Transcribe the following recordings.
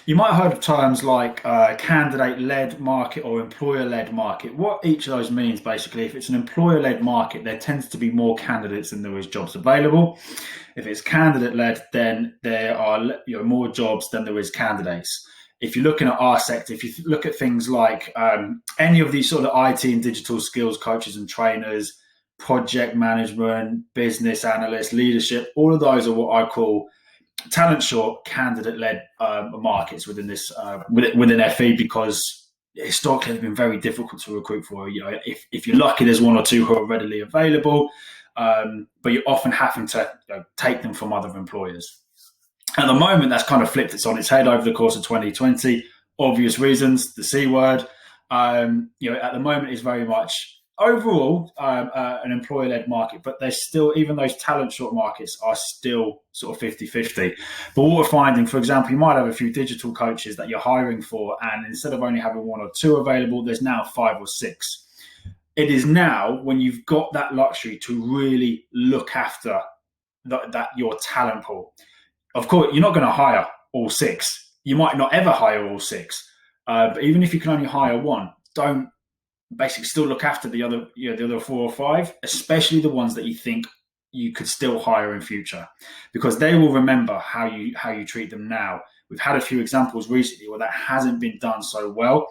You might have heard of terms like candidate-led market or employer-led market. What each of those means, basically, if it's an employer-led market, there tends to be more candidates than there is jobs available. If it's candidate-led, then there are more jobs than there is candidates. If you're looking at our sector, if you look at things like any of these sort of IT and digital skills coaches and trainers, project management, business analysts, leadership, all of those are what I call talent short, candidate-led markets within this within FE, because historically it's been very difficult to recruit for. If you're lucky, there's one or two who are readily available, but you're often having to take them from other employers. At the moment, that's kind of flipped its on its head over the course of 2020. Obvious reasons, the C word. At the moment, it's very much overall an employer-led market, but there's still, even those talent short markets are still sort of 50-50. But what we're finding, for example, you might have a few digital coaches that you're hiring for, and instead of only having one or two available, there's now 5 or 6. It is now when you've got that luxury to really look after that your talent pool. Of course, you're not going to hire all 6. You might not ever hire all 6. But even if you can only hire one, don't basically still look after the other 4 or 5, especially the ones that you think you could still hire in future, because they will remember how you treat them now. We've had a few examples recently where that hasn't been done so well,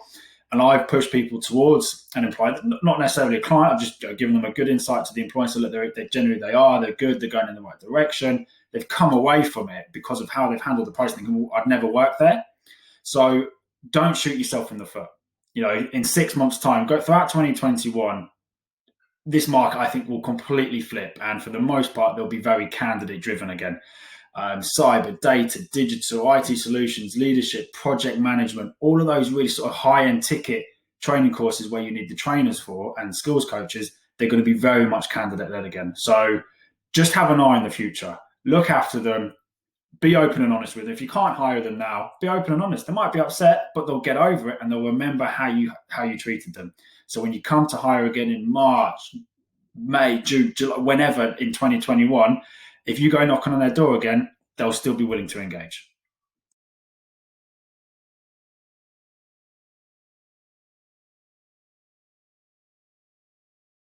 and I've pushed people towards an employer, not necessarily a client. I've just given them a good insight to the employer, so that they're good, they're going in the right direction. They've come away from it because of how they've handled the process. Thinking, I'd never work there. So don't shoot yourself in the foot. In 6 months' time, go throughout 2021, this market, I think, will completely flip. And for the most part, they'll be very candidate driven again. Cyber, data, digital, IT solutions, leadership, project management, all of those really sort of high-end ticket training courses where you need the trainers for and skills coaches, they're going to be very much candidate-led again. So just have an eye on the future. Look after them. Be open and honest with them. If you can't hire them now, be open and honest. They might be upset, but they'll get over it and they'll remember how you treated them. So when you come to hire again in March, May, June, July, whenever in 2021, if you go knocking on their door again, they'll still be willing to engage.